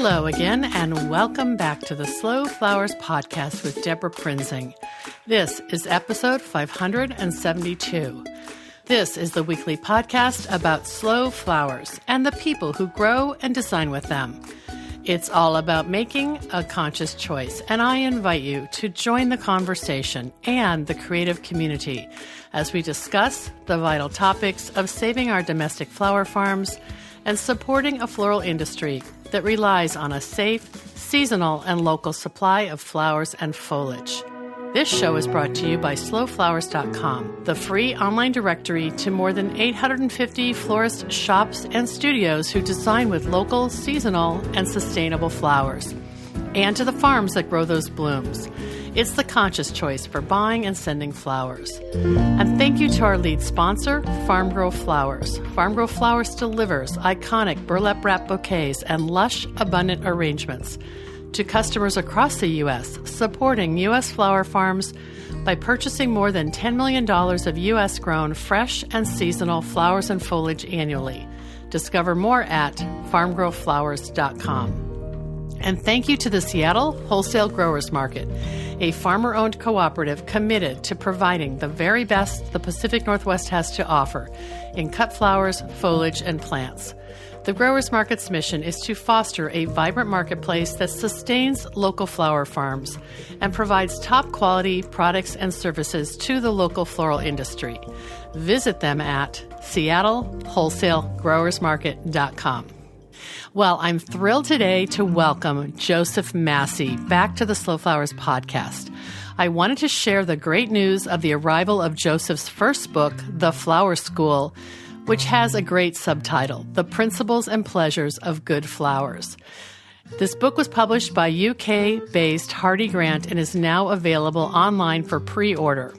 Hello again, and welcome back to the Slow Flowers Podcast with Deborah Prinzing. This is episode 572. This is the weekly podcast about slow flowers and the people who grow and design with them. It's all about making a conscious choice, and I invite you to join the conversation and the creative community as we discuss the vital topics of saving our domestic flower farms and supporting a floral industry that relies on a safe, seasonal, and local supply of flowers and foliage. This show is brought to you by slowflowers.com, the free online directory to more than 850 florist shops and studios who design with local, seasonal, and sustainable flowers, and to the farms that grow those blooms. It's the conscious choice for buying and sending flowers. And thank you to our lead sponsor, Farm Grow Flowers. Farm Grow Flowers delivers iconic burlap wrap bouquets and lush, abundant arrangements to customers across the U.S., supporting U.S. flower farms by purchasing more than $10 million of U.S.-grown fresh and seasonal flowers and foliage annually. Discover more at farmgrowflowers.com. And thank you to the Seattle Wholesale Growers Market, a farmer-owned cooperative committed to providing the very best the Pacific Northwest has to offer in cut flowers, foliage, and plants. The Growers Market's mission is to foster a vibrant marketplace that sustains local flower farms and provides top-quality products and services to the local floral industry. Visit them at seattlewholesalegrowersmarket.com. Well, I'm thrilled today to welcome Joseph Massie back to the Slow Flowers podcast. I wanted to share the great news of the arrival of Joseph's first book, The Flower School, which has a great subtitle, The Principles and Pleasures of Good Flowers. This book was published by UK-based Hardie Grant and is now available online for pre-order.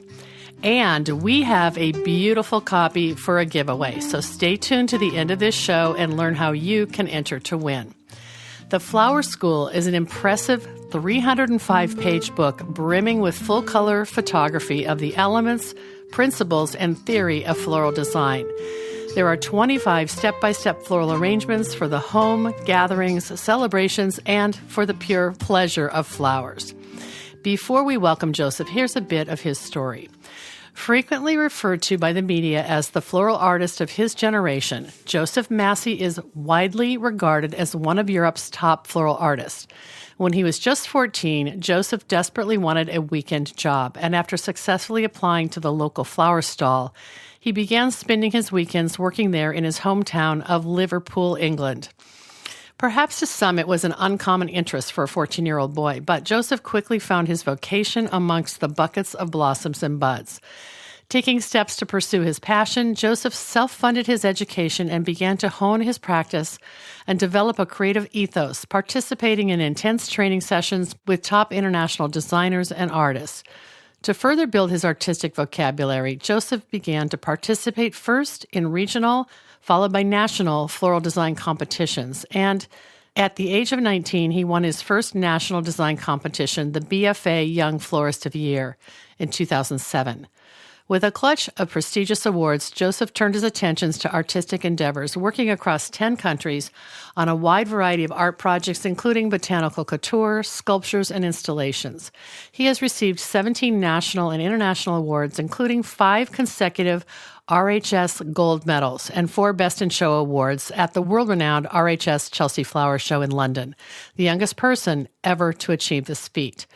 And we have a beautiful copy for a giveaway, so stay tuned to the end of this show and learn how you can enter to win. The Flower School is an impressive 305-page book brimming with full-color photography of the elements, principles, and theory of floral design. There are 25 step-by-step floral arrangements for the home, gatherings, celebrations, and for the pure pleasure of flowers. Before we welcome Joseph, here's a bit of his story. Frequently referred to by the media as the floral artist of his generation, Joseph Massie is widely regarded as one of Europe's top floral artists. When he was just 14, Joseph desperately wanted a weekend job, and after successfully applying to the local flower stall, he began spending his weekends working there in his hometown of Liverpool, England. Perhaps to some it was an uncommon interest for a 14-year-old boy, but Joseph quickly found his vocation amongst the buckets of blossoms and buds. Taking steps to pursue his passion, Joseph self-funded his education and began to hone his practice and develop a creative ethos, participating in intense training sessions with top international designers and artists. To further build his artistic vocabulary, Joseph began to participate first in regional, followed by national floral design competitions. And at the age of 19, he won his first national design competition, the BFA Young Florist of the Year, in 2007. With a clutch of prestigious awards, Joseph turned his attentions to artistic endeavors, working across 10 countries on a wide variety of art projects, including botanical couture, sculptures, and installations. He has received 17 national and international awards, including 5 consecutive RHS Gold Medals and 4 Best in Show awards at the world-renowned RHS Chelsea Flower Show in London, the youngest person ever to achieve this feat.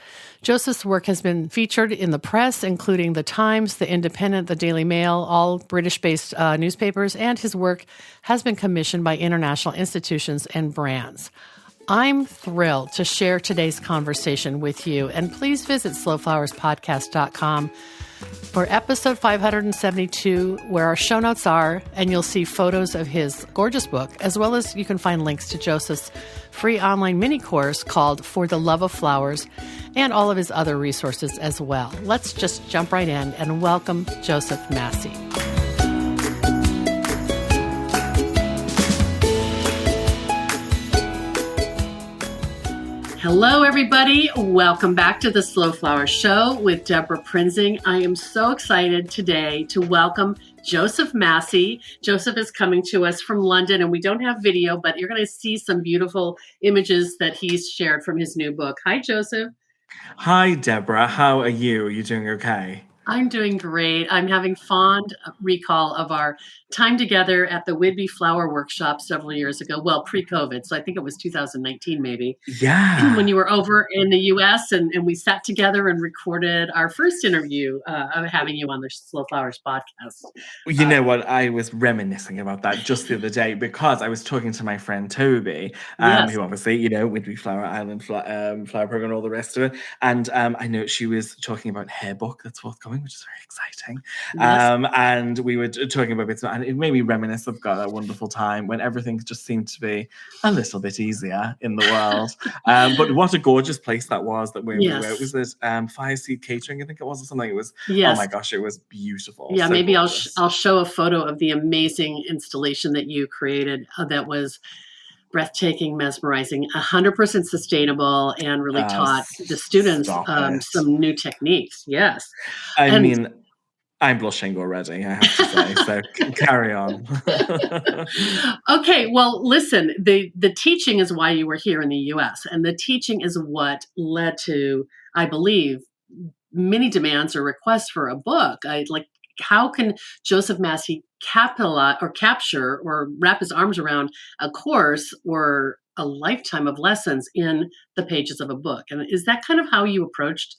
Joseph's work has been featured in the press, including The Times, The Independent, The Daily Mail, all British-based newspapers, and his work has been commissioned by international institutions and brands. I'm thrilled to share today's conversation with you, and please visit slowflowerspodcast.com for episode 572, where our show notes are, and you'll see photos of his gorgeous book, as well as you can find links to Joseph's free online mini course called For the Love of Flowers, and all of his other resources as well. Let's just jump right in and welcome Joseph Massie. Hello, everybody. Welcome back to the Slow Flower Show with Deborah Prinzing. I am so excited today to welcome Joseph Massie. Joseph is coming to us from London, and we don't have video, but you're going to see some beautiful images that he's shared from his new book. Hi, Joseph. Hi, Deborah. How are you? Are you doing okay? I'm doing great. I'm having fond recall of our time together at the Whidbey Flower Workshop several years ago. Well, pre-COVID, so I think it was 2019 maybe, when Yeah. you were over in the US and we sat together and recorded our first interview of having you on the Slow Flowers podcast. Well, you Uh, know what? I was reminiscing about that just the other day because I was talking to my friend Toby, yes, who obviously, would be Flower Island, Flower Program, and all the rest of it. And I know she was talking about her book that's forthcoming, which is very exciting. yes, And we were talking about bits, and it made me reminisce of God, that wonderful time when everything just seemed to be a little bit easier in the world. But what a gorgeous place that was that where we were. It yes, was this Fireseed Catering, I think it was, or something. It was, oh yes. my gosh, it was beautiful. Yeah, So maybe gorgeous. I'll show a photo of the amazing installation that you created that was breathtaking, mesmerizing, 100% sustainable, and really taught the students Stop it. some new techniques. Yes. I And mean, I'm blushing already, I have to say. So carry on. okay, well, listen, the teaching is why you were here in the US, and the teaching is what led to, I believe, many demands or requests for a book. I like how can Joseph Massey capitalize or capture or wrap his arms around a course or a lifetime of lessons in the pages of a book? And is that kind of how you approached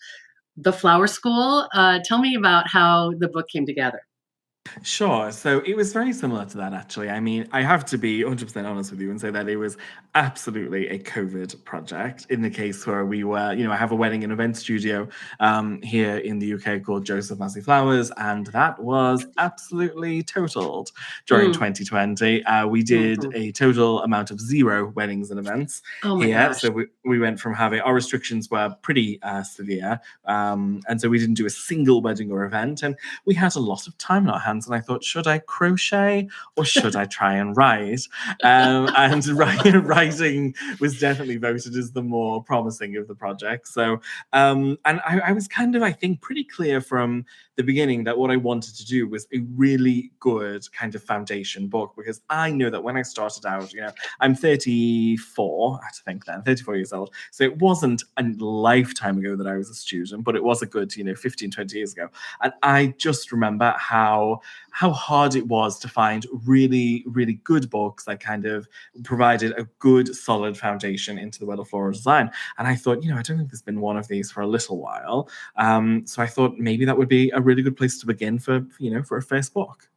the flower school? Tell me about how the book came together. Sure. So it was very similar to that, actually. I mean, I have to be 100% honest with you and say that it was absolutely a COVID project in the case where we were, I have a wedding and event studio here in the UK called Joseph Massie Flowers, and that was absolutely totaled during Mm, 2020. We did mhm. a total amount of 0 weddings and events Oh my here. gosh. So we went from having our restrictions were pretty severe. And so we didn't do a single wedding or event. And we had a lot of time on our hands, and I thought, should I crochet or should I try and write? And writing was definitely voted as the more promising of the projects. So, and I was kind of, I think, pretty clear from the beginning that what I wanted to do was a really good kind of foundation book, because I know that when I started out, I'm 34, I have to think then, 34 years old. So it wasn't a lifetime ago that I was a student, but it was a good, 15, 20 years ago. And I just remember how hard it was to find really, really good books that kind of provided a good, solid foundation into the world of floral design. And I thought, I don't think there's been one of these for a little while. So I thought maybe that would be a really good place to begin for a first book.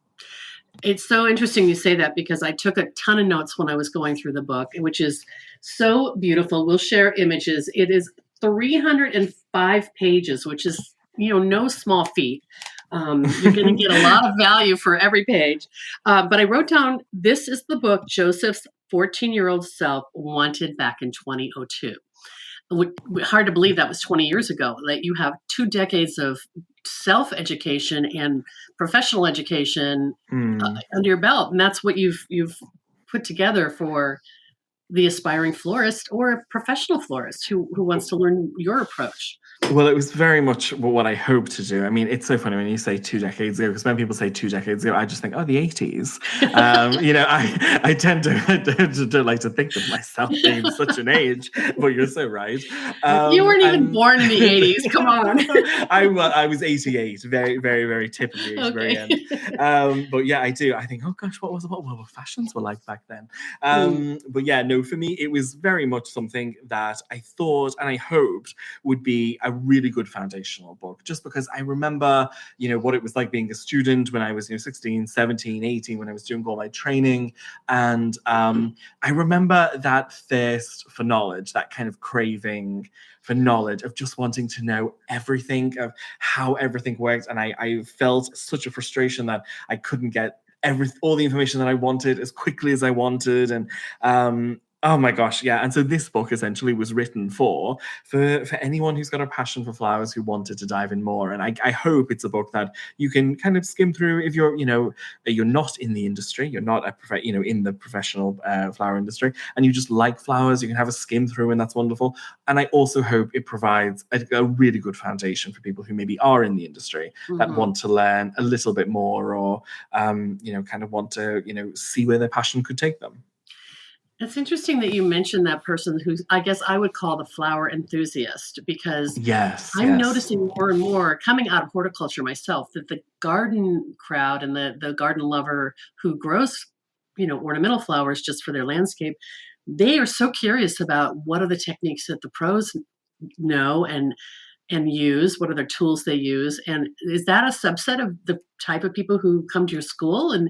It's so interesting you say that because I took a ton of notes when I was going through the book, which is so beautiful. We'll share images. It is 305 pages, which is, no small feat. You're going to get a lot of value for every page. But I wrote down this is the book Joseph's 14-year-old self wanted back in 2002. Hard to believe that was 20 years ago, that you have 2 decades of self-education and professional education Mm. under your belt, and that's what you've put together for the aspiring florist or a professional florist who wants to learn your approach. Well, it was very much what I hoped to do. I mean, it's so funny when you say 2 decades ago, because when people say 2 decades ago, I just think, oh, the 80s. I tend to don't like to think of myself being such an age, but you're so right. You weren't even And born in the 80s. Come on. I was 88, very, very, very tip of the age, very Okay. end. But yeah, I do. I think, oh gosh, what were fashions were like back then? Mm, But yeah, no, for me, it was very much something that I thought and I hoped would be a really good foundational book, just because I remember, what it was like being a student when I was, 16, 17, 18, when I was doing all my training. And I remember that thirst for knowledge, that kind of craving for knowledge, of just wanting to know everything, of how everything worked. And I felt such a frustration that I couldn't get all the information that I wanted as quickly as I wanted. And Oh my gosh, yeah. And so this book essentially was written for anyone who's got a passion for flowers who wanted to dive in more. And I hope it's a book that you can kind of skim through if you're not in the industry, you're not in the professional flower industry, and you just like flowers. You can have a skim through, and that's wonderful. And I also hope it provides a really good foundation for people who maybe are in the industry that Mm-hmm. want to learn a little bit more, or kind of want to see where their passion could take them. It's interesting that you mentioned that person who I guess I would call the flower enthusiast, because Yes, I'm yes. noticing more and more coming out of horticulture myself that the garden crowd and the garden lover who grows, ornamental flowers just for their landscape, they are so curious about what are the techniques that the pros know and use, what are their tools they use. And is that a subset of the type of people who come to your school and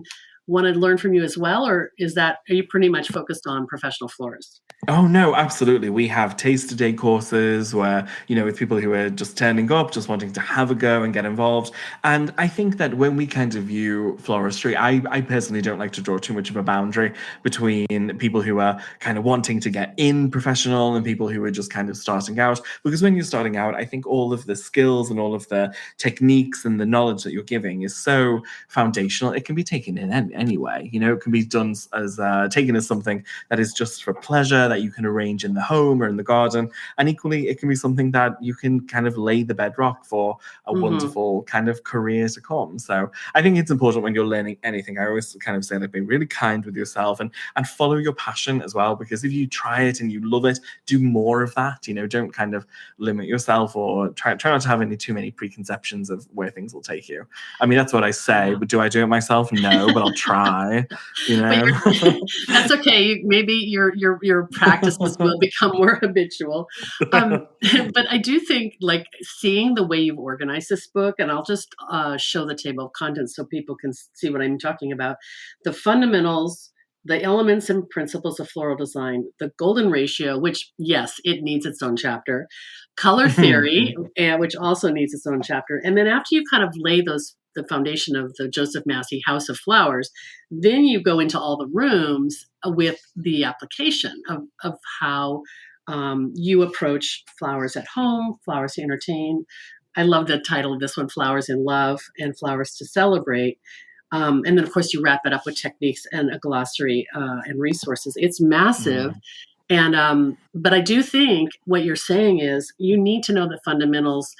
want to learn from you as well? Or are you pretty much focused on professional florists? Oh no, absolutely. We have taster day courses where, with people who are just turning up, just wanting to have a go and get involved. And I think that when we kind of view floristry, I personally don't like to draw too much of a boundary between people who are kind of wanting to get in professional and people who are just kind of starting out. Because when you're starting out, I think all of the skills and all of the techniques and the knowledge that you're giving is so foundational. It can be taken in anyway. It can be done as taken as something that is just for pleasure, that you can arrange in the home or in the garden. And equally, it can be something that you can kind of lay the bedrock for a Mm-hmm. wonderful kind of career to come. So I think it's important when you're learning anything. I always kind of say that be really kind with yourself and follow your passion as well. Because if you try it and you love it, do more of that. Don't kind of limit yourself, or try not to have too many preconceptions of where things will take you. I mean, that's what I say, Yeah. but do I do it myself? No, but I'll try, you But know. that's okay. Maybe your practices will become more habitual. But I do think, like, seeing the way you've organized this book, and I'll just show the table of contents so people can see what I'm talking about. The fundamentals, the elements and principles of floral design, the golden ratio, which yes, it needs its own chapter. Color theory, which also needs its own chapter. And then after you kind of lay the foundation of the Joseph Massie House of Flowers, then you go into all the rooms with the application of how you approach flowers at home, flowers to entertain. I love the title of this one, Flowers in Love and Flowers to Celebrate. And then, of course, you wrap it up with techniques and a glossary and resources. It's massive. Mm. And but I do think what you're saying is you need to know the fundamentals,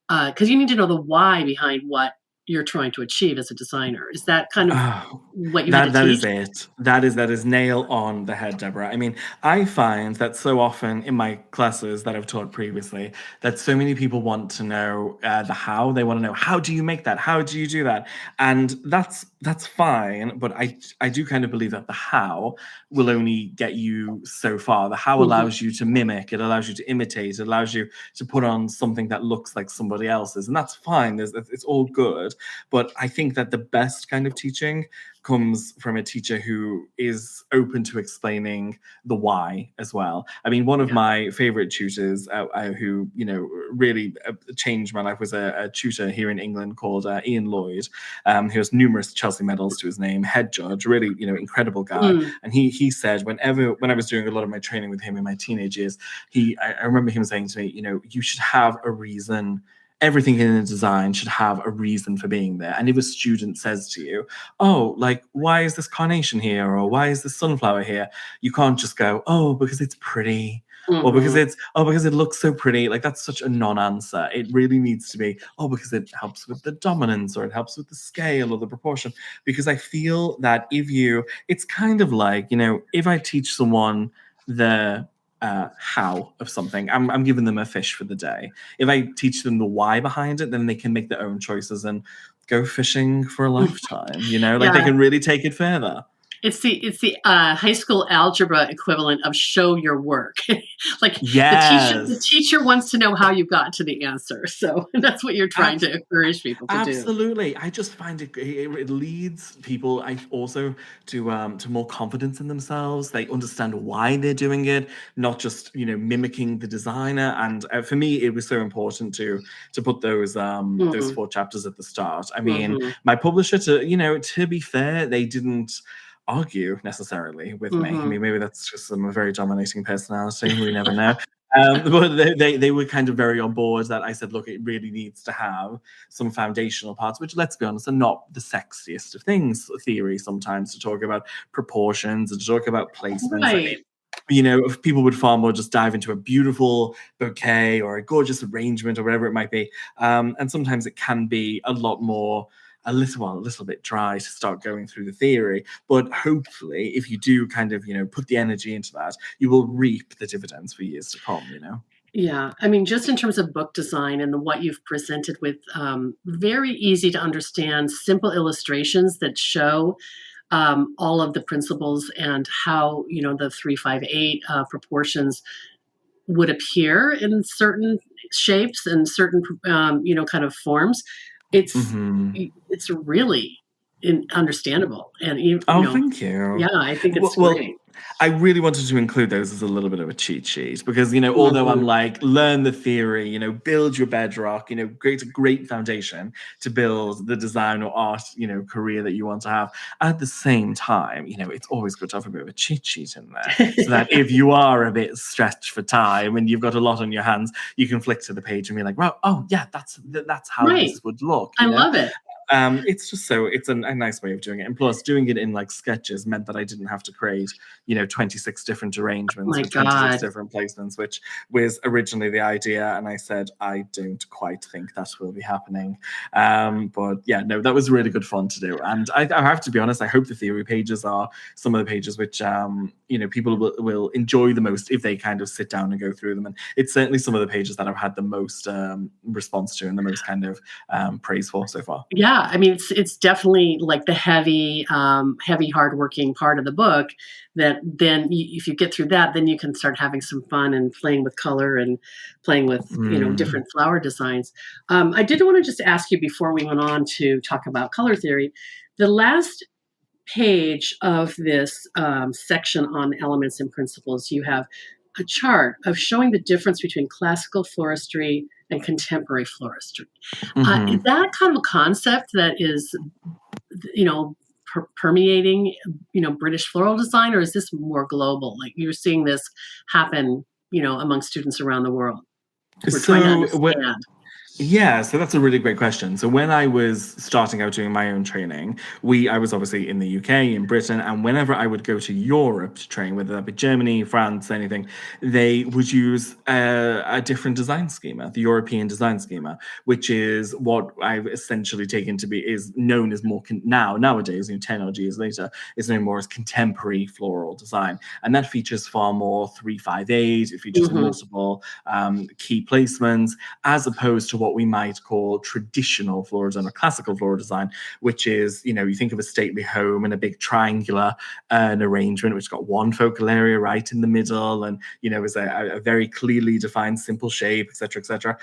because you need to know the why behind what you're trying to achieve as a designer. Is that kind of Oh, what you had to that is teach? it. That is nail on the head, Deborah. I mean, I find that so often in my classes that I've taught previously, that so many people want to know the how. They want to know, how do you make that? How do you do that? And that's fine, but I do kind of believe that the how will only get you so far. The how Mhm. allows you to mimic, it allows you to imitate, it allows you to put on something that looks like somebody else's, and that's fine. It's all good. But I think that the best kind of teaching comes from a teacher who is open to explaining the why as well. I mean, one of Yeah. my favorite tutors who, really changed my life was a tutor here in England called Ian Lloyd. He has numerous Chelsea medals to his name, head judge, really, incredible guy. Mm. And he said, when I was doing a lot of my training with him in my teenage years, I remember him saying to me, you should have a reason. Everything in the design should have a reason for being there. And if a student says to you, oh, like, why is this carnation here? Or why is this sunflower here? You can't just go, oh, because it's pretty. Or Mhm. because it looks so pretty. Like, that's such a non-answer. It really needs to be, oh, because it helps with the dominance, or it helps with the scale or the proportion. Because I feel that it's kind of like, if I teach someone the how of something, I'm giving them a fish for the day. If I teach them the why behind it, then they can make their own choices and go fishing for a lifetime. Like, they Yeah, can really take it further. it's the high school algebra equivalent of show your work. Like the Yes. teacher wants to know how you got to the answer. So that's what you're trying to encourage people to do. Absolutely. I just find it leads people, I also, to more confidence in themselves. They understand why they're doing it, not just mimicking the designer. And for me, it was so important to put those Mhm. 4 chapters at the start. I mean, Mhm. my publisher, to be fair, they didn't argue necessarily with me. I Mm-hmm. mean, maybe that's just a very dominating personality. We never know. But they were kind of very on board that I said, look, it really needs to have some foundational parts, which, let's be honest, are not the sexiest of things, theory sometimes, to talk about proportions and to talk about placements. I mean, Right. if people would far more just dive into a beautiful bouquet or a gorgeous arrangement or whatever it might be. And sometimes it can be a little bit dry to start going through the theory. But hopefully, if you do kind of, put the energy into that, you will reap the dividends for years to come, Yeah, I mean, just in terms of book design and what you've presented with very easy to understand, simple illustrations that show all of the principles and how the 358 proportions would appear in certain shapes and certain kind of forms. It's Mhm. it's really understandable, and Oh, thank yeah, you. I think it's Well, great. I really wanted to include those as a little bit of a cheat sheet because, although I'm Mhm. like, learn the theory, build your bedrock, create a great foundation to build the design or art, career that you want to have. At the same time, it's always good to have a bit of a cheat sheet in there so that if you are a bit stretched for time and you've got a lot on your hands, you can flick to the page and be like, well, oh yeah, that's how Right, this would look, I love it. it's a nice way of doing it, and plus doing it in like sketches meant that I didn't have to create 26 different arrangements My with 26 God. different placements, which was originally the idea, and I said I don't quite think that will be happening. But yeah, no, that was really good fun to do, and I have to be honest, I hope the theory pages are some of the pages which people will enjoy the most if they kind of sit down and go through them, and it's certainly some of the pages that I've had the most response to and the most kind of praise for so far. Yeah, I mean, it's definitely like the heavy, hardworking part of the book. That then, if you get through that, then you can start having some fun and playing with color and playing with Mm. different flower designs. I did want to just ask you before we went on to talk about color theory. The last page of this section on elements and principles, you have a chart of showing the difference between classical floristry and contemporary floristry. Is Mhm. that kind of a concept that is, you know, permeating, British floral design, or is this more global? Like you're seeing this happen, among students around the world. We're trying to So, understand. yeah, so that's a really great question. So when I was starting out doing my own training, I was obviously in the UK, in Britain, and whenever I would go to Europe to train, whether that be Germany, France, anything, they would use a different design schema, the European design schema, which is what I've essentially taken to be is known as more nowadays, 10 odd years later, is known more as contemporary floral design, and that features far more 358. It features Hmm. multiple key placements as opposed to what we might call traditional floral design or classical floral design, which is, you think of a stately home and a big triangular an arrangement, which got one focal area right in the middle and, is a very clearly defined simple shape, etc., etc.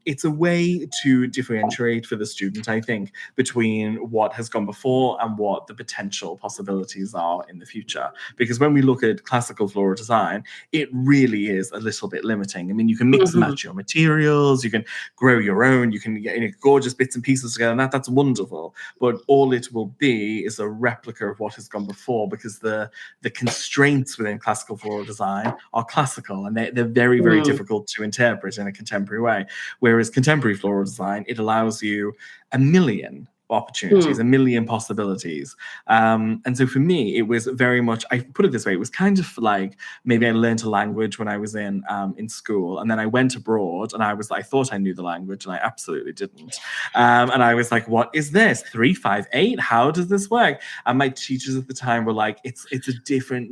It's a way to differentiate for the student, I think, between what has gone before and what the potential possibilities are in the future. Because when we look at classical floral design, it really is a little bit limiting. I mean, you can mix and Hmm. match your materials, you can grow your own, you can get gorgeous bits and pieces together, and that's wonderful. But all it will be is a replica of what has gone before, because the constraints within classical floral design are classical, and they're very, very Mm. difficult to interpret in a contemporary way. Whereas contemporary floral design, it allows you a million opportunities, a Mm. million possibilities. And so for me, it was very much, I put it this way, it was kind of like maybe I learned a language when I was in school, and then I went abroad, and I thought I knew the language, and I absolutely didn't. And I was like, "What is this? 358? How does this work?" And my teachers at the time were like, "It's a different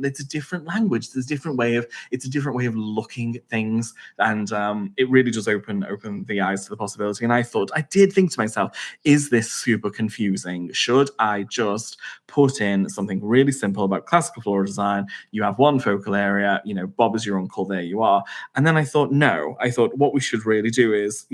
language. It's a different way of looking at things, and it really does open the eyes to the possibility." And I did think to myself, "Is this super confusing? Should I just put in something really simple about classical floral design? You have one focal area, Bob is your uncle, there you are." And then I thought, no, what we should really do is,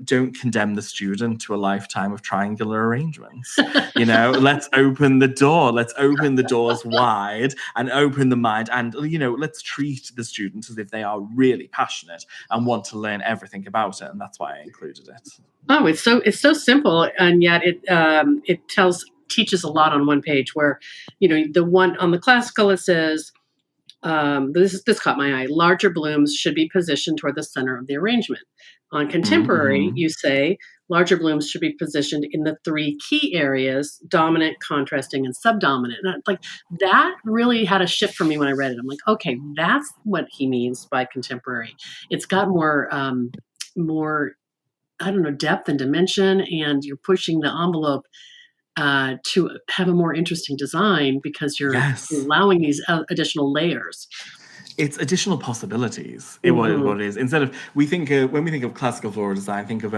don't condemn the student to a lifetime of triangular arrangements. Let's open the door. Let's open the doors wide and open the mind. And, let's treat the student as if they are really passionate and want to learn everything about it. And that's why I included it. Oh, it's so simple, and yet it tells teaches a lot on one page where, the one on the classical, it says, this caught my eye. Larger blooms should be positioned toward the center of the arrangement. On contemporary, Mm-hmm. you say larger blooms should be positioned in the three key areas: dominant, contrasting, and subdominant. And like that really had a shift for me when I read it. I'm like, okay, that's what he means by contemporary. It's got more, I don't know, depth and dimension, and you're pushing the envelope to have a more interesting design because you're Yes. allowing these additional layers. It's additional possibilities. Mm-hmm. What it is. Instead of when we think of classical floral design, think of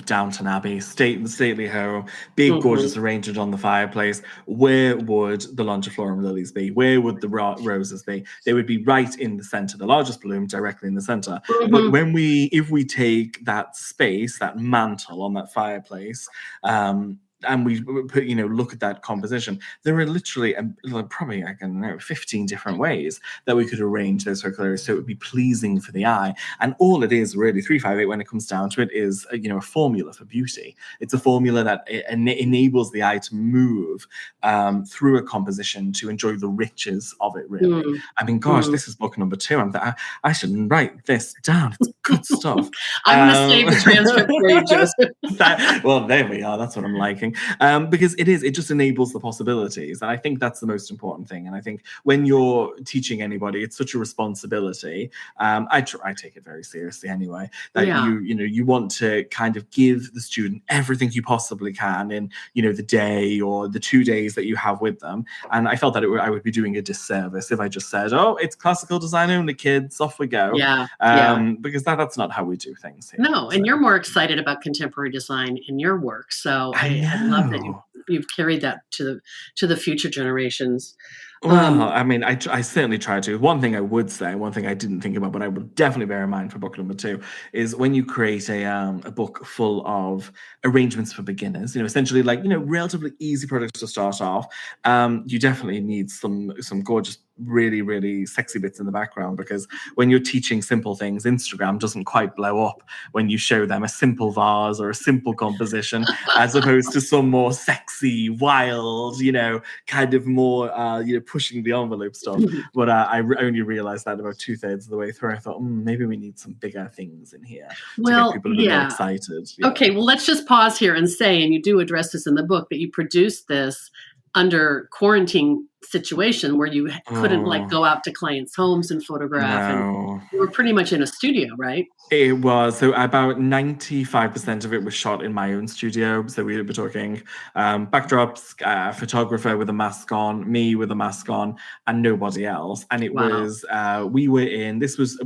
Downton Abbey, stately home, big Mm-hmm. gorgeous arrangement on the fireplace. Where would the longiflorum lilies be? Where would the roses be? They would be right in the center, the largest bloom directly in the center. But Mm-hmm. if we take that space, that mantle on that fireplace, and we put, look at that composition, there are literally probably, I don't know, 15 different ways that we could arrange those circular areas so it would be pleasing for the eye. And all it is really, 358, when it comes down to it, is a formula for beauty. It's a formula that enables the eye to move through a composition to enjoy the riches of it, really. Mm-hmm. I mean, gosh, this is book number 2. I should write this down. It's good stuff. I'm going to save the transcript for you, Joseph. Well, there we are. That's what I'm liking. Because it just enables the possibilities. And I think that's the most important thing. And I think when you're teaching anybody, it's such a responsibility. I take it very seriously anyway, that you want to kind of give the student everything you possibly can in, the day or the 2 days that you have with them. And I felt that I would be doing a disservice if I just said, oh, it's classical design only, kids, off we go. Because that's not how we do things here. No, and you're more excited about contemporary design in your work. So I love that you've carried that to the future generations. Well, I mean, I certainly try to. One thing I would say, one thing I didn't think about, but I would definitely bear in mind for book number 2, is when you create a book full of arrangements for beginners, essentially like, relatively easy products to start off, you definitely need some gorgeous, really, really sexy bits in the background, because when you're teaching simple things, Instagram doesn't quite blow up when you show them a simple vase or a simple composition as opposed to some more sexy, wild, kind of more, pushing the envelope stuff. But I only realized that about 2/3 of the way through. I thought, maybe we need some bigger things in here to get people a bit more excited. Okay, well, let's just pause here and say, and you do address this in the book, that you produced this under quarantine situation where you couldn't go out to clients' homes and photograph, and you were pretty much in a studio, right? It was. So about 95% of it was shot in my own studio. So we were talking backdrops, photographer with a mask on, me with a mask on, and nobody else. And it was, we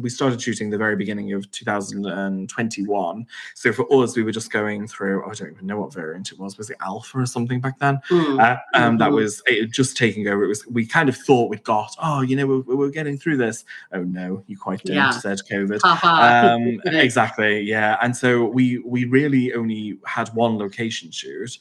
started shooting the very beginning of 2021. So for us, we were just going through, I don't even know what variant it was. Was it Alpha or something back then? That was just taking over. We kind of thought we'd got, we're getting through this. Oh no, you quite don't, said COVID. Exactly, yeah. And so we really only had one location shoot,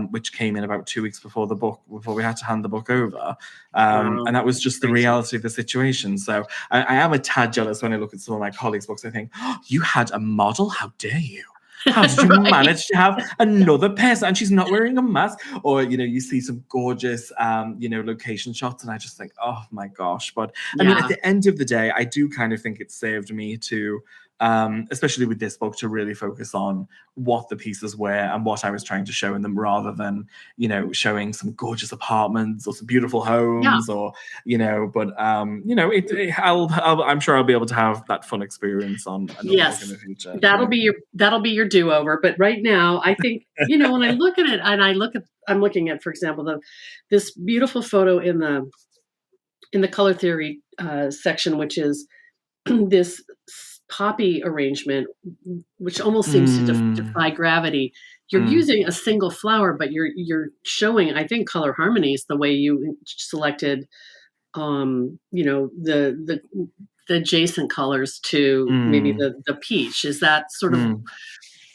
which came in about 2 weeks before we had to hand the book over. And that was just the reality of the situation. So I am a tad jealous when I look at some of my colleagues' books. I think, you had a model? How dare you? How did you manage to have another person and she's not wearing a mask? Or, you see some gorgeous, location shots, and I just think, oh my gosh. But I mean, at the end of the day, I do kind of think it saved me to, especially with this book, to really focus on what the pieces were and what I was trying to show in them, rather than, showing some gorgeous apartments or some beautiful homes or, but, I'm sure I'll be able to have that fun experience on another book in the future. That'll be your do-over. But right now, I think, when I look at it, and I'm looking at, for example, this beautiful photo in the color theory section, which is this poppy arrangement, which almost seems to defy gravity. You're using a single flower, but you're showing, I think, color harmonies the way you selected, the adjacent colors to maybe the peach. Is that sort of,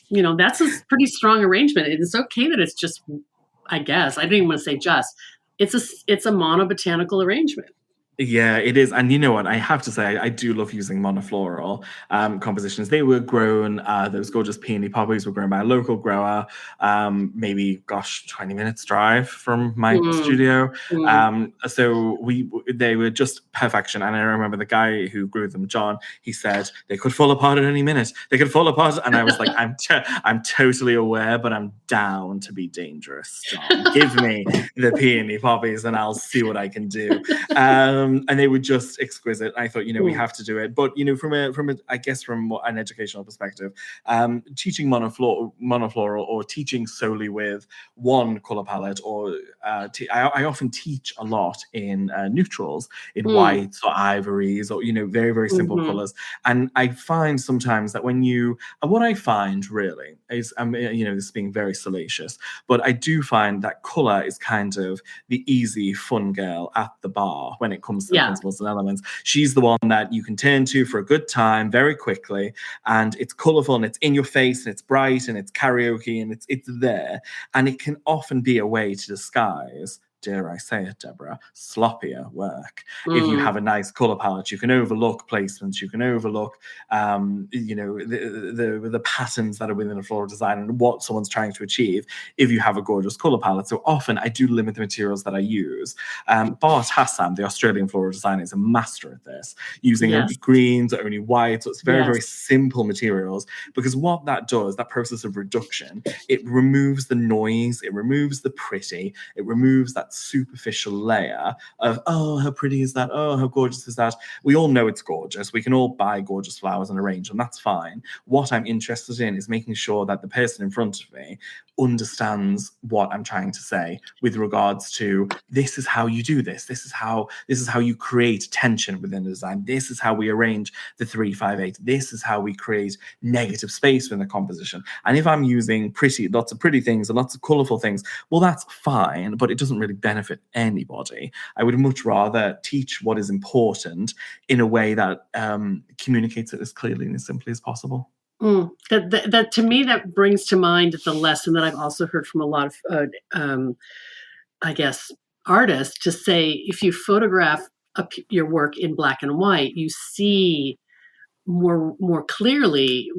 that's a pretty strong arrangement. It's okay that it's just, I guess, I didn't even want to say just, it's a monobotanical arrangement. Yeah, it is. And you know what? I have to say, I do love using monofloral compositions. They were grown, those gorgeous peony poppies were grown by a local grower, maybe, gosh, 20 minutes drive from my Mm, studio. mm. They were just perfection. And I remember the guy who grew them, John, he said they could fall apart at any minute. They could fall apart. And I was like, I'm totally aware, but I'm down to be dangerous, John. Give me the peony poppies and I'll see what I can do. And they were just exquisite. I thought, we Mm. have to do it. But I guess from an educational perspective, teaching monofloral or teaching solely with one color palette, or I often teach a lot in neutrals, in Mm. whites or ivories, or very very simple Mhm. colors. And I find sometimes that what I find really is, this is being very salacious, but I do find that color is kind of the easy, fun girl at the bar when it comes to the Yeah. principles and elements. She's the one that you can turn to for a good time very quickly, and it's colorful and it's in your face and it's bright and it's karaoke and it's there. And it can often be a way to disguise, dare I say it, Deborah, sloppier work. If you Mm. have a nice color palette, you can overlook placements, you can overlook, the patterns that are within a floral design and what someone's trying to achieve if you have a gorgeous color palette. So often I do limit the materials that I use. Bart Hassan, the Australian floral designer, is a master at this, using only Yes. greens, only whites. So it's very, Yes. very simple materials, because what that does, that process of reduction, it removes the noise, it removes the pretty, it removes that superficial layer of, oh, how pretty is that? Oh, how gorgeous is that? We all know it's gorgeous. We can all buy gorgeous flowers and arrange them. That's fine. What I'm interested in is making sure that the person in front of me understands what I'm trying to say with regards to, this is how you do this. This is how you create tension within the design. This is how we arrange the 3-5-8. This is how we create negative space within the composition. And if I'm using lots of pretty things and lots of colorful things, well, that's fine, but it doesn't really benefit anybody. I would much rather teach what is important in a way that communicates it as clearly and as simply as possible. That to me, that brings to mind the lesson that I've also heard from a lot of, I guess, artists, to say, if you photograph your work in black and white, you see more clearly,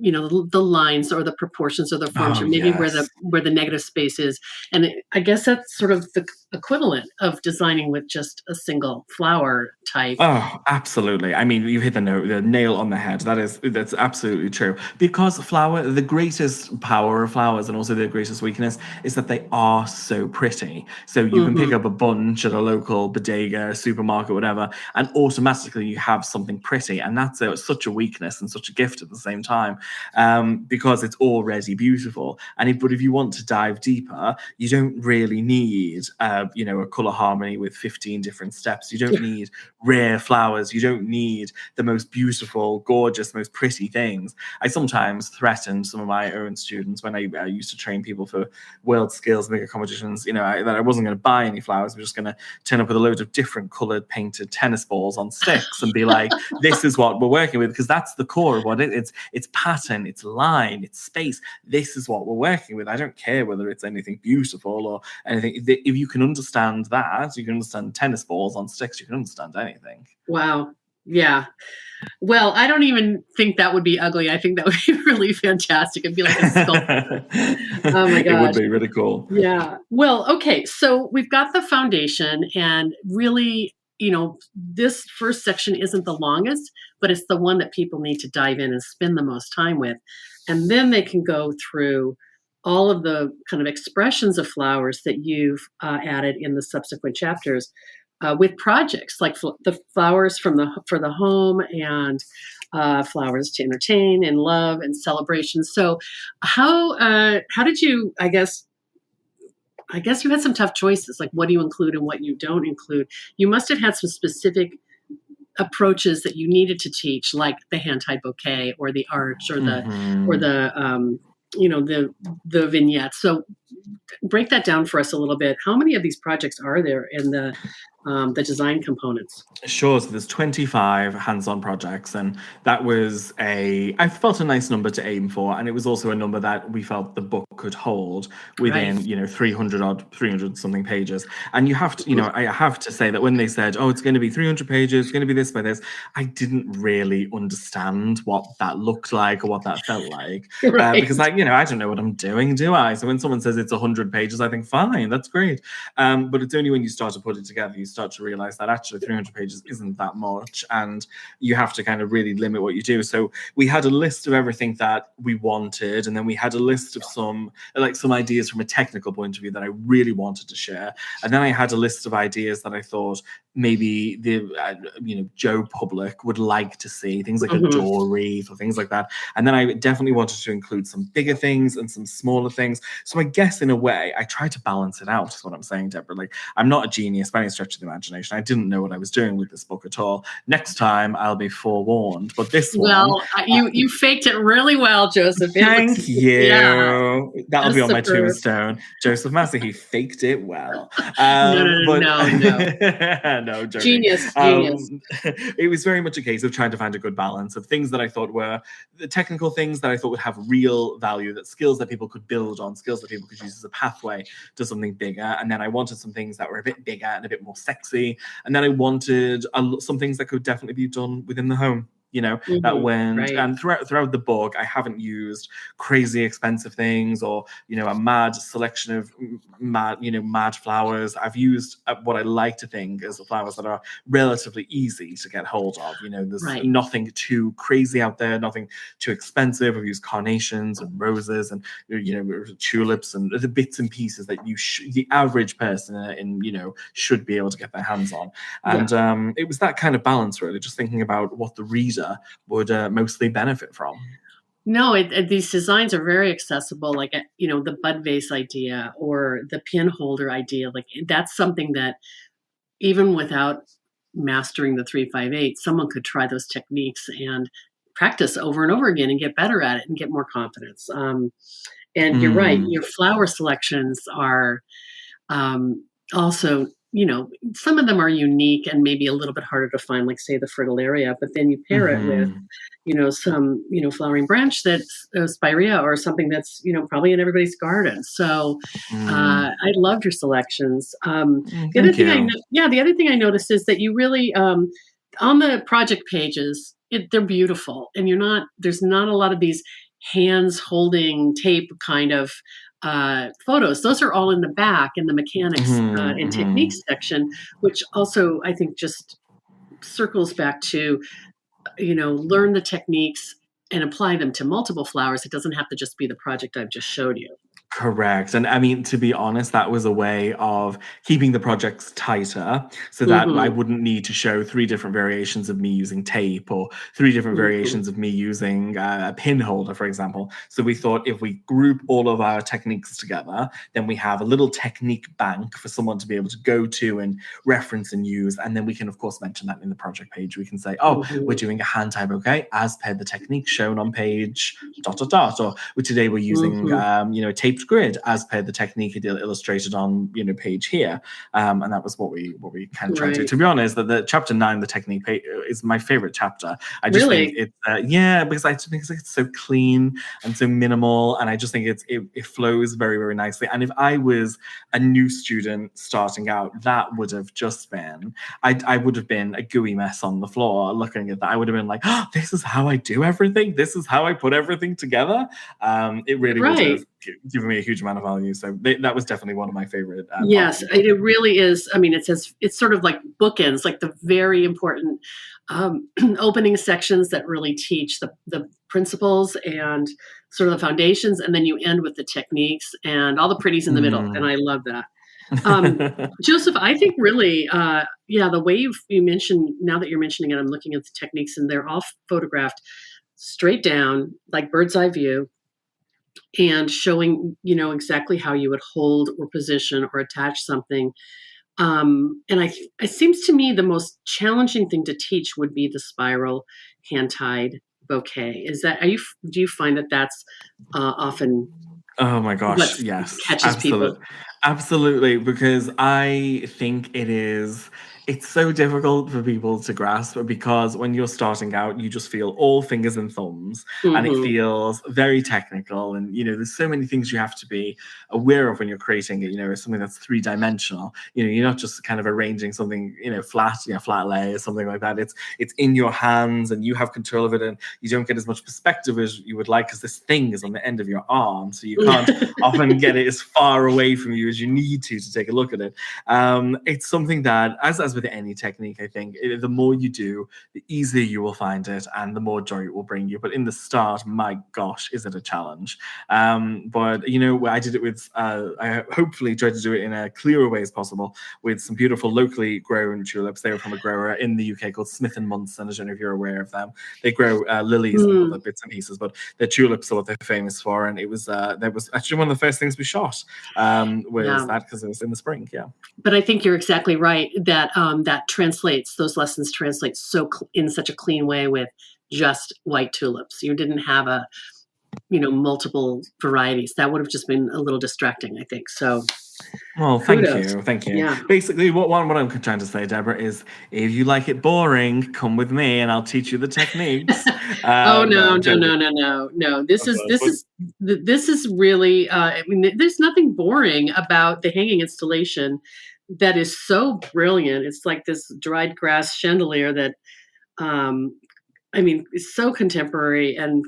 the lines or the proportions or the forms, Oh, or maybe where the yes. negative space is. And I guess that's sort of the equivalent of designing with just a single flower type. Oh, absolutely. I mean, you hit the nail on the head. That's absolutely true. Because the greatest power of flowers, and also their greatest weakness, is that they are so pretty. So you can pick Mm-hmm. up a bunch at a local bodega, supermarket, whatever, and automatically you have something pretty. And that's such a weakness and such a gift at the same time, because it's already beautiful. But if you want to dive deeper, you don't really need, a color harmony with 15 different steps. You don't need rare flowers. You don't need the most beautiful, gorgeous, most pretty things. I sometimes threatened some of my own students when I used to train people for world skills maker competitions, that I wasn't going to buy any flowers. We're just going to turn up with a load of different colored painted tennis balls on sticks and be like, this is what we're working with, because that's the core of what it's pattern, it's line, it's space. This is what we're working with. I don't care whether it's anything beautiful or anything. If you can understand that, you can understand tennis balls on sticks, you can understand anything. Wow. Yeah. Well, I don't even think that would be ugly. I think that would be really fantastic. It'd be like a sculpture. Oh my It would gosh. be really cool. Yeah. Well, okay. So we've got the foundation, and really, this first section isn't the longest, but it's the one that people need to dive in and spend the most time with. And then they can go through all of the kind of expressions of flowers that you've added in the subsequent chapters, with projects like the flowers for the home, and flowers to entertain and love and celebration. So how did you, I guess you had some tough choices, like what do you include and what you don't include. You must have had some specific approaches that you needed to teach, like the hand-tied bouquet or the arch, or the Mhm. the vignette. So break that down for us a little bit. How many of these projects are there in the design components? Sure. So there's 25 hands-on projects, and I felt a nice number to aim for, and it was also a number that we felt the book could hold Right. within, 300 something pages. And you have to, I have to say that when they said, oh, it's going to be 300 pages, it's going to be this by this, I didn't really understand what that looked like or what that felt like, Right. because I don't know what I'm doing, do I? So when someone says it's 100 pages, I think, fine, that's great. But it's only when you start to put it together, you start to realize that actually 300 pages isn't that much, and you have to kind of really limit what you do. So we had a list of everything that we wanted, and then we had a list of some ideas from a technical point of view that I really wanted to share, and then I had a list of ideas that I thought maybe the Joe public would like to see, things like a door wreath or things like that. And then I definitely wanted to include some bigger things and some smaller things. So I guess in a way I tried to balance it out, is what I'm saying, Deborah. Like, I'm not a genius by any stretch of the imagination. I didn't know what I was doing with this book at all. Next time I'll be forewarned, but this one, you faked it really well, Joseph. thank you. Yeah, That'll be on my superb. tombstone. Joseph Massie, he faked it well. No. No, joking. Genius. It was very much a case of trying to find a good balance of things that I thought were the technical things that I thought would have real value, that skills that people could build on, skills that people could use as a pathway to something bigger. And then I wanted some things that were a bit bigger and a bit more sexy. And then I wanted some things that could definitely be done within the home. That went right. And throughout the book, I haven't used crazy expensive things or a mad selection of mad flowers. I've used what I like to think is flowers that are relatively easy to get hold of. There's nothing too crazy out there, nothing too expensive. I've used carnations and roses and tulips and the bits and pieces that the average person should be able to get their hands on. And it was that kind of balance, really, just thinking about what the reader would mostly benefit from. No, these designs are very accessible. Like, the bud vase idea or the pin holder idea. Like, that's something that even without mastering the 358, someone could try those techniques and practice over and over again and get better at it and get more confidence. And you're right. Your flower selections are also, some of them are unique and maybe a little bit harder to find, like, say, the fritillaria, but then you pair it with, some, flowering branch that's spirea or something that's, probably in everybody's garden. So I loved your selections. The other thing I noticed is that you really, on the project pages, they're beautiful, and there's not a lot of these hands holding tape kind of photos. Those are all in the back in the mechanics and techniques section, which also I think just circles back to, learn the techniques and apply them to multiple flowers. It doesn't have to just be the project I've just showed you. Correct. And I mean, to be honest, that was a way of keeping the projects tighter so that I wouldn't need to show 3 different variations of me using tape or 3 different variations of me using a pin holder, for example. So we thought if we group all of our techniques together, then we have a little technique bank for someone to be able to go to and reference and use. And then we can, of course, mention that in the project page. We can say, oh, we're doing a hand tie bouquet as per the technique shown on page ... Or today we're using, taped grid as per the technique illustrated on illustrated here, and that was what we kind of tried to. To be honest, the chapter 9, the technique page, is my favorite chapter. I just think it's because I just think it's so clean and so minimal, and I just think it flows very, very nicely. And if I was a new student starting out, that would have just been I would have been a gooey mess on the floor looking at that. I would have been like, oh, this is how I do everything. This is how I put everything together. It really would have given me a huge amount of value. So that was definitely one of my favorite. Yes, it really is. I mean, it's sort of like bookends, like the very important opening sections that really teach the principles and sort of the foundations, and then you end with the techniques and all the pretties in the middle. And I love that. Joseph, I think really, the way you mentioned, now that you're mentioning it, I'm looking at the techniques and they're all photographed straight down, like bird's eye view, and showing, exactly how you would hold or position or attach something. And it seems to me the most challenging thing to teach would be the spiral hand-tied bouquet. Do you find that that's often Oh my what gosh, yes, catches people. absolutely, because I think it's so difficult for people to grasp because when you're starting out, you just feel all fingers and thumbs, and it Hmm. feels very technical, and there's so many things you have to be aware of when you're creating it. Something that's three-dimensional. You're not just kind of arranging something, flat, flat lay or something like that. It's in your hands, and you have control of it, and you don't get as much perspective as you would like because this thing is on the end of your arm, so you can't often get it as far away from you as you need to take a look at it. It's something that, as with any technique, I think the more you do, the easier you will find it, and the more joy it will bring you. But in the start, my gosh, is it a challenge? But I did it with. I hopefully tried to do it in a clearer way as possible with some beautiful locally grown tulips. They were from a grower in the UK called Smith and Munson. I don't know if you're aware of them. They grow lilies and other bits and pieces, but their tulips are what they're famous for. And it was that was actually one of the first things we shot was Yeah. that, because it was in the spring. Yeah. But I think you're exactly right that that translates, those lessons translate in such a clean way with just white tulips. You didn't have multiple varieties. That would have just been a little distracting, I think. So Well, thank kudos. you, thank you. Yeah. Basically, what I'm trying to say, Deborah, is if you like it boring, come with me and I'll teach you the techniques. Oh No, no, I'm no, joking, no, no, no, no. This of is course. this But is this is really. I mean, there's nothing boring about the hanging installation. That is so brilliant. It's like this dried grass chandelier that, um, I mean, it's so contemporary, and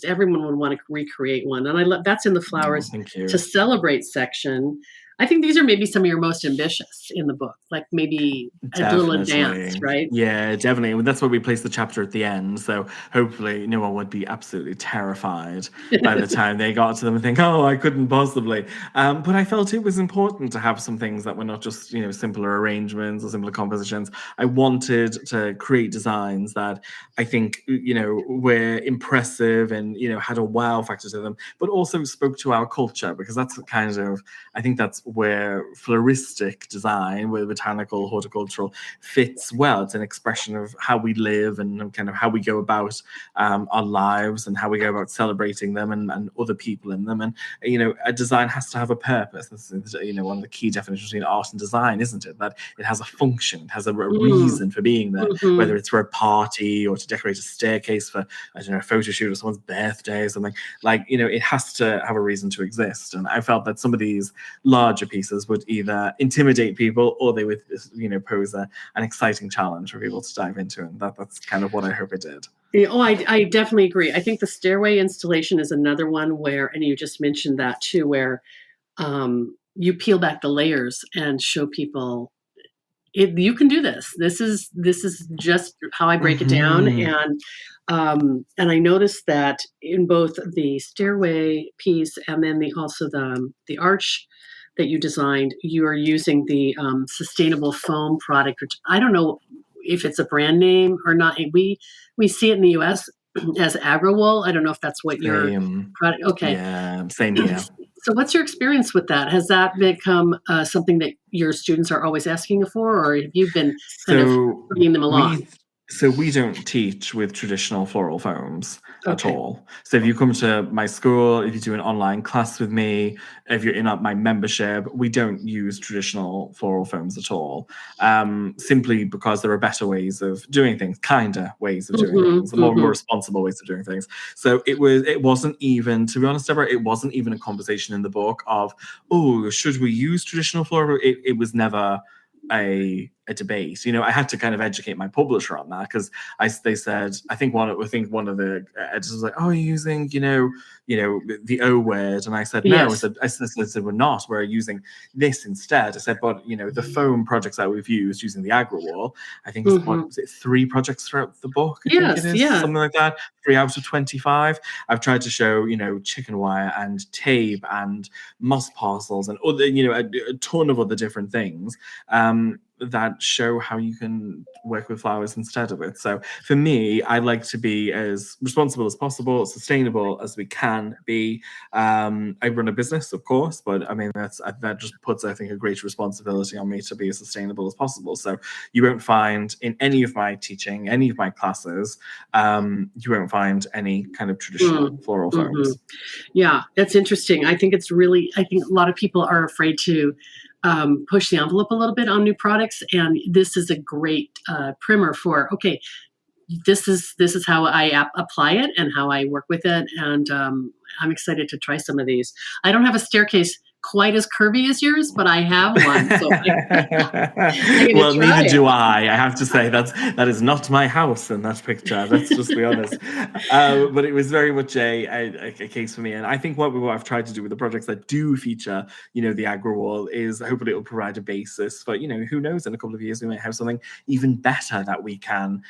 everyone would want to recreate one. And I love that's in the oh, flowers thank to you. celebrate section. I think these are maybe some of your most ambitious in the book, like maybe a little advanced, Definitely. right? Yeah, definitely. Well, that's why we placed the chapter at the end. So hopefully no one would be absolutely terrified by the time they got to them and think, oh, I couldn't possibly. But I felt it was important to have some things that were not just, simpler arrangements or simpler compositions. I wanted to create designs that I think, were impressive and, had a wow factor to them, but also spoke to our culture, because that's kind of, I think that's where floristic design, where botanical, horticultural fits well. It's an expression of how we live and kind of how we go about our lives and how we go about celebrating them and other people in them. And, a design has to have a purpose. This is, one of the key definitions between art and design, isn't it? That it has a function, it has a Mm, reason for being there, hmm. whether it's for a party or to decorate a staircase for, I don't know, a photo shoot or someone's birthday or something. Like, it has to have a reason to exist. And I felt that some of these larger pieces would either intimidate people or they would, pose an exciting challenge for people to dive into. And that's kind of what I hope it did. Yeah, oh, I definitely agree. I think the stairway installation is another one where, and you just mentioned that too, where you peel back the layers and show people you can do this. This is just how I break it down, Hmm. and I noticed that in both the stairway piece and then the arch that you designed, you are using the sustainable foam product, which I don't know if it's a brand name or not. We see it in the U.S. as AgriWool. I don't know if that's what your Same. product. Okay, Yeah, same here. so, what's your experience with that? Has that become something that your students are always asking for, or have you been kind of So bringing them along? we don't teach with traditional floral foams at Okay. all. So if you come to my school, if you do an online class with me, if you're in my membership, we don't use traditional floral foams at all. Simply because there are better ways of doing things, kinder ways of doing Hmm. things, more Hmm. responsible ways of doing things. So it wasn't even, to be honest, Deborah, it wasn't even a conversation in the book of, oh, should we use traditional floral? It was never a debate. I had to kind of educate my publisher on that, because they said, I think one of the editors was like, oh, are you using the O word? And I said no. Yes. I said we're not. We're using this instead. I said, but the foam projects that we've used using the Agrawall, I think is, what Hmm. was it, 3 projects throughout the book? I think it Yes. is Yeah. something like that. 3 out of 25. I've tried to show chicken wire and tape and moss parcels and other a ton of other different things. that show how you can work with flowers instead of it. So for me, I like to be as responsible as possible, sustainable as we can be. I run a business, of course, but I mean, that just puts, I think, a great responsibility on me to be as sustainable as possible. So you won't find in any of my teaching, any of my classes, you won't find any kind of traditional floral foams. Yeah, that's interesting. I think I think a lot of people are afraid to push the envelope a little bit on new products. And this is a great primer for, okay, this is how I apply it and how I work with it. And I'm excited to try some of these. I don't have a staircase quite as curvy as yours, but I have one. So well, neither do I. I have to say that is not my house in that picture. Let's just be honest. But it was very much a case for me. And I think what I've tried to do with the projects that do feature, the agro wall is hopefully it will provide a basis for, who knows, in a couple of years we might have something even better that we can,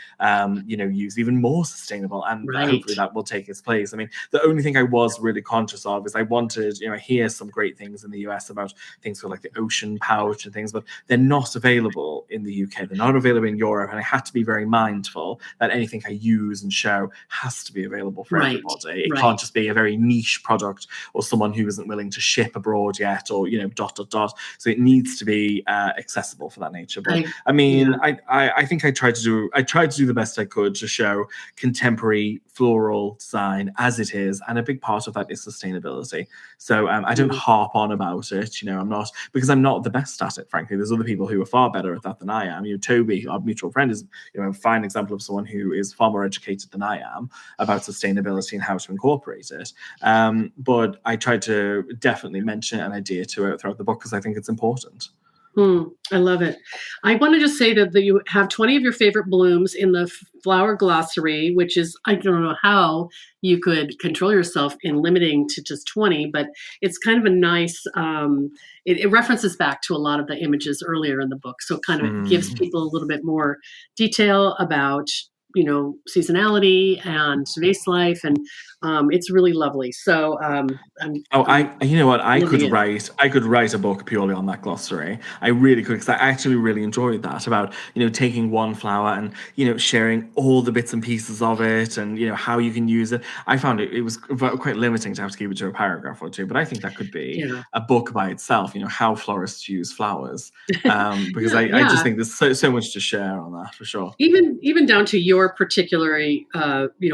use, even more sustainable, and hopefully that will take its place. I mean, the only thing I was really conscious of is I wanted, I hear some great things in the US about things called like the ocean pouch and things, but they're not available in the UK. They're not available in Europe, and I had to be very mindful that anything I use and show has to be available for everybody. It can't just be a very niche product or someone who isn't willing to ship abroad yet, or So it needs to be accessible for that nature. But I think I tried to do the best I could to show contemporary floral design as it is, and a big part of that is sustainability. So I don't harp on about it. I'm not, because I'm not the best at it, frankly. There's other people who are far better at that than I am. Toby, our mutual friend, is a fine example of someone who is far more educated than I am about sustainability and how to incorporate it. But I tried to definitely mention an idea to it throughout the book because I think it's important. I love it. I want to just say that you have 20 of your favorite blooms in the flower glossary, which is, I don't know how you could control yourself in limiting to just 20, but it's kind of a nice, it references back to a lot of the images earlier in the book. So it kind of gives people a little bit more detail about, seasonality and vase life, and it's really lovely. So I could write a book purely on that glossary. I really could, because I actually really enjoyed that, about taking one flower and sharing all the bits and pieces of it, and how you can use it. I found it was quite limiting to have to keep it to a paragraph or two, but I think that could be a book by itself. How florists use flowers, because I just think there's so much to share on that, for sure. Even down to your particularly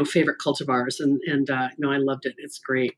favorite cultivars, and I loved it. It's great.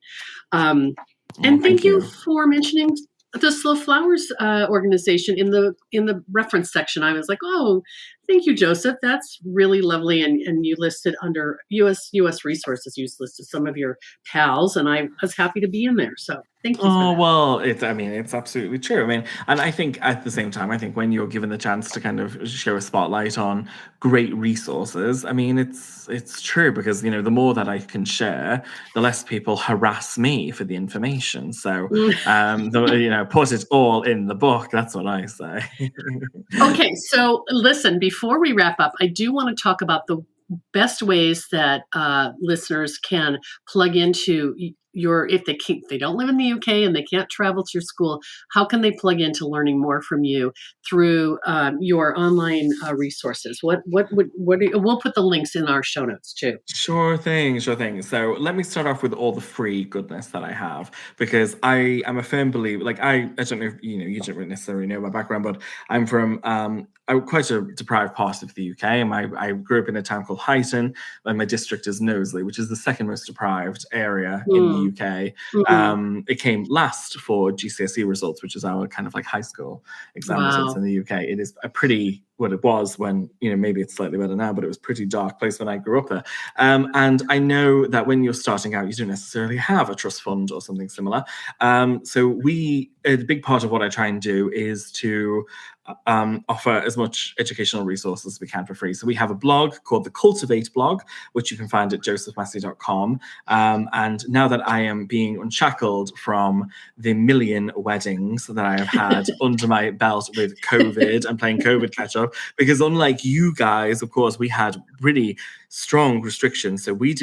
And thank you for mentioning the Slow Flowers organization in the reference section. I was like, oh, thank you, Joseph. That's really lovely. And you listed under US resources, you listed some of your pals, and I was happy to be in there. So thank you. Oh, well, it's absolutely true. And I think at the same time, when you're given the chance to kind of show a spotlight on great resources, it's true, because, the more that I can share, the less people harass me for the information. So, put it all in the book. That's what I say. Okay. So listen, before we wrap up, I do want to talk about the best ways that listeners can plug into if they don't live in the UK and they can't travel to your school, how can they plug into learning more from you through your online resources? We'll put the links in our show notes too. Sure thing. So let me start off with all the free goodness that I have, because I am a firm believer. Like, I don't know if you don't necessarily know my background, but I'm from quite a deprived part of the UK, and I grew up in a town called Highton, and my district is Knowsley, which is the second most deprived area in the UK. It came last for GCSE results, which is our kind of like high school exam results in the UK. It is a pretty, what it was when, maybe it's slightly better now, but it was a pretty dark place when I grew up there. And I know that when you're starting out, you don't necessarily have a trust fund or something similar. So a big part of what I try and do is to offer as much educational resources as we can for free. So we have a blog called the Cultivate blog, which you can find at josephmassie.com. And now that I am being unshackled from the million weddings that I have had under my belt with COVID and playing COVID catch up, because unlike you guys, of course, we had really strong restrictions. So we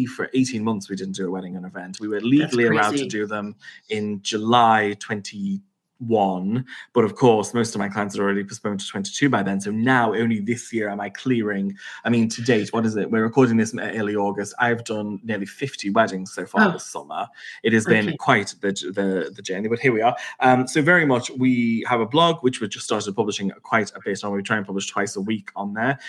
for 18 months, we didn't do a wedding and event. We were legally allowed to do them in July 2020. 21, but of course most of my clients had already postponed to 22 by then. So now only this year am I clearing. I mean, to date, what is it? We're recording this in early August. I've done nearly 50 weddings so far this summer. It has been quite the journey, but here we are. So very much, we have a blog which we just started publishing quite a bit on. We try and publish twice a week on there.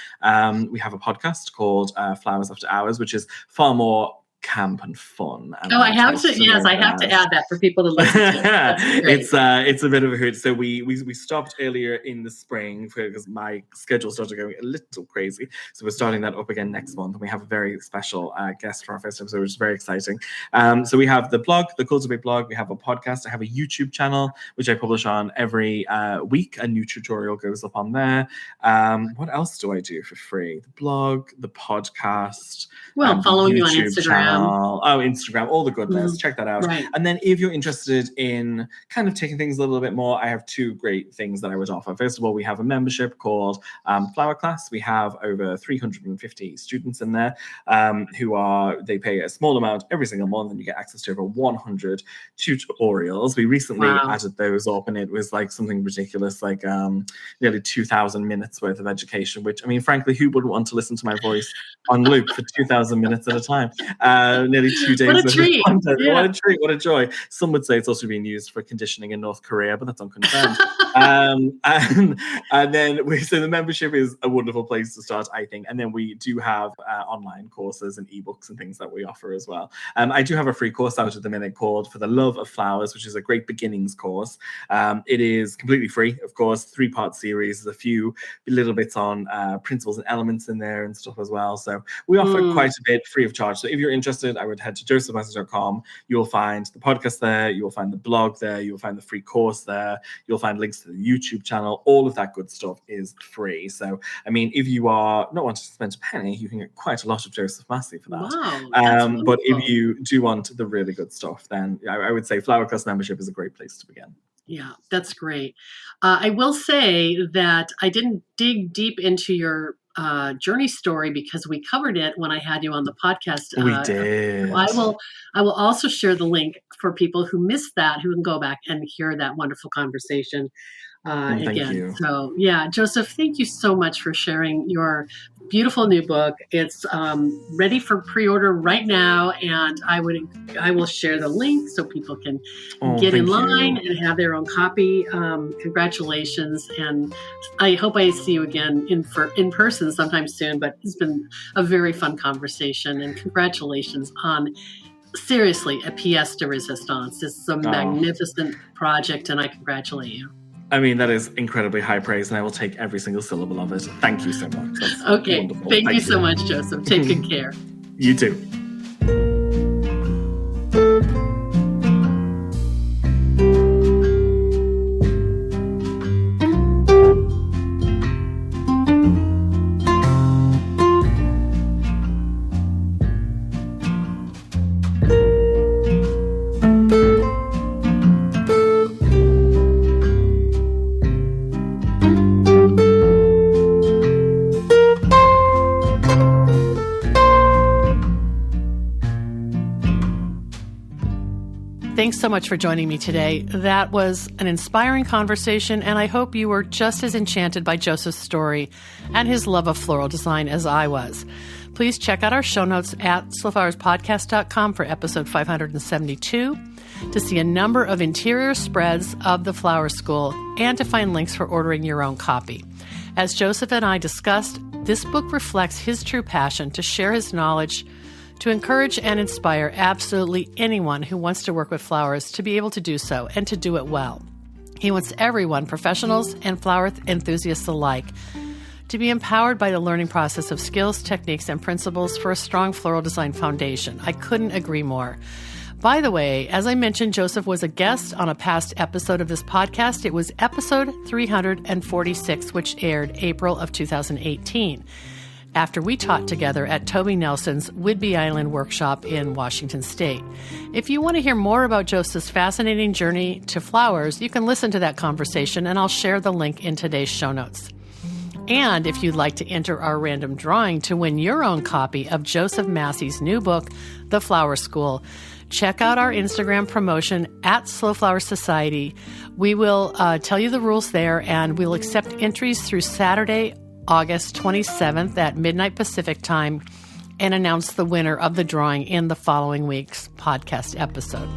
We have a podcast called Flowers After Hours, which is far more camp and fun. And I have to. Yes, I have to add that for people to listen to. It's a bit of a hoot. So we stopped earlier in the spring because my schedule started going a little crazy. So we're starting that up again next month, and we have a very special guest for our first episode, which is very exciting. So we have the blog, the Cultivate blog. We have a podcast. I have a YouTube channel which I publish on every week. A new tutorial goes up on there. What else do I do for free? The blog, the podcast. Well, following you on Instagram. Instagram, all the goodness. Check that out. Right. And then if you're interested in kind of taking things a little bit more, I have two great things that I would offer. First of all, we have a membership called Flower Class. We have over 350 students in there they pay a small amount every single month, and you get access to over 100 tutorials. We recently added those up, and it was like something ridiculous, like nearly 2,000 minutes worth of education, which, I mean, frankly, who wouldn't want to listen to my voice on loop for 2,000 minutes at a time? Nearly 2 days. What a treat. Yeah. What a treat. What a joy. Some would say it's also being used for conditioning in North Korea, but that's unconfirmed. And then so the membership is a wonderful place to start, I think. And then we do have online courses and ebooks and things that we offer as well. I do have a free course out at the minute called For the Love of Flowers, which is a great beginnings course. It is completely free, of course, 3-part series. There's a few little bits on principles and elements in there and stuff as well. So we offer quite a bit free of charge. So if you're interested, I would head to josephmassie.com. You'll find the podcast there. You'll find the blog there. You'll find the free course there. You'll find links to the YouTube channel. All of that good stuff is free. So, I mean, if you are not wanting to spend a penny, you can get quite a lot of Joseph Massie for that. Wow, but if you do want the really good stuff, then I would say Flower Class membership is a great place to begin. Yeah, that's great. I will say that I didn't dig deep into your journey story because we covered it when I had you on the podcast. We did. I will also share the link for people who missed that, who can go back and hear that wonderful conversation Thank again. you. So yeah, Joseph, thank you so much for sharing your beautiful new book. It's ready for pre-order right now, and I will share the link so people can get in line and have their own copy. Congratulations, and I hope I see you again in person sometime soon. But it's been a very fun conversation, and congratulations on seriously a pièce de résistance. This is a magnificent project, and I congratulate you. I mean, that is incredibly high praise, and I will take every single syllable of it. Thank you so much. That's wonderful. Thank you so much, Joseph. Take good care. You too. Thanks so much for joining me today. That was an inspiring conversation, and I hope you were just as enchanted by Joseph's story and his love of floral design as I was. Please check out our show notes at slowflowerspodcast.com for episode 572 to see a number of interior spreads of the Flower School and to find links for ordering your own copy. As Joseph and I discussed, this book reflects his true passion to share his knowledge, to encourage and inspire absolutely anyone who wants to work with flowers to be able to do so and to do it well. He wants everyone, professionals and flower enthusiasts alike, to be empowered by the learning process of skills, techniques, and principles for a strong floral design foundation. I couldn't agree more. By the way, as I mentioned, Joseph was a guest on a past episode of this podcast. It was episode 346, which aired April of 2018. After we taught together at Toby Nelson's Whidbey Island workshop in Washington State. If you want to hear more about Joseph's fascinating journey to flowers, you can listen to that conversation, and I'll share the link in today's show notes. And if you'd like to enter our random drawing to win your own copy of Joseph Massie's new book, The Flower School, check out our Instagram promotion at Slow Flower Society. We will tell you the rules there, and we'll accept entries through Saturday, August 27th at midnight Pacific time, and announce the winner of the drawing in the following week's podcast episode.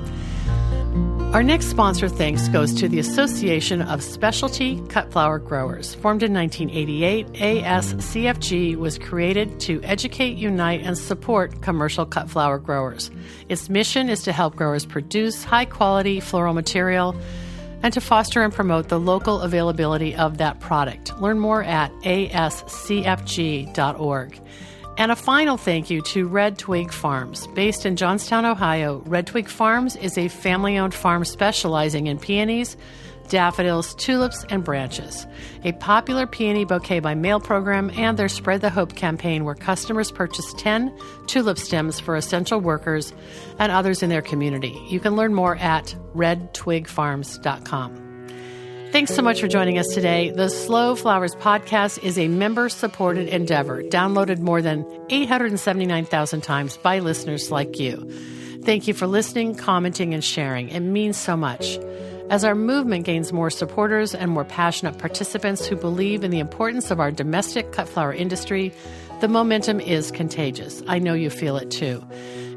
Our next sponsor thanks goes to the Association of Specialty Cut Flower Growers. Formed in 1988, ASCFG was created to educate, unite, and support commercial cut flower growers. Its mission is to help growers produce high-quality floral material and to foster and promote the local availability of that product. Learn more at ascfg.org. And a final thank you to Red Twig Farms. Based in Johnstown, Ohio, Red Twig Farms is a family-owned farm specializing in peonies, daffodils, tulips, and branches. A popular peony bouquet by mail program and their Spread the Hope campaign where customers purchase 10 tulip stems for essential workers and others in their community. You can learn more at redtwigfarms.com. Thanks so much for joining us today. The Slow Flowers podcast is a member-supported endeavor, downloaded more than 879,000 times by listeners like you. Thank you for listening, commenting, and sharing. It means so much. As our movement gains more supporters and more passionate participants who believe in the importance of our domestic cut flower industry, the momentum is contagious. I know you feel it too.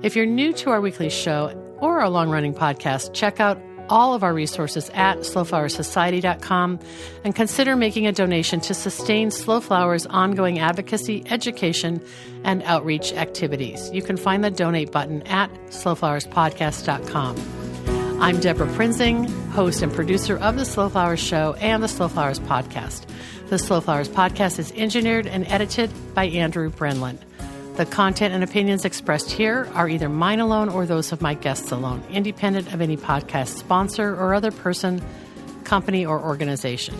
If you're new to our weekly show or our long-running podcast, check out all of our resources at slowflowersociety.com and consider making a donation to sustain Slow Flowers' ongoing advocacy, education, and outreach activities. You can find the donate button at slowflowerspodcast.com. I'm Deborah Prinzing, host and producer of The Slow Flowers Show and The Slow Flowers Podcast. The Slow Flowers Podcast is engineered and edited by Andrew Brenlin. The content and opinions expressed here are either mine alone or those of my guests alone, independent of any podcast sponsor or other person, company, or organization.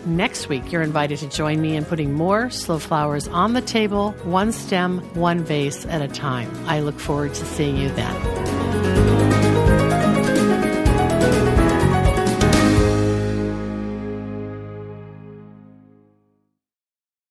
Next week, you're invited to join me in putting more slow flowers on the table, one stem, one vase at a time. I look forward to seeing you then.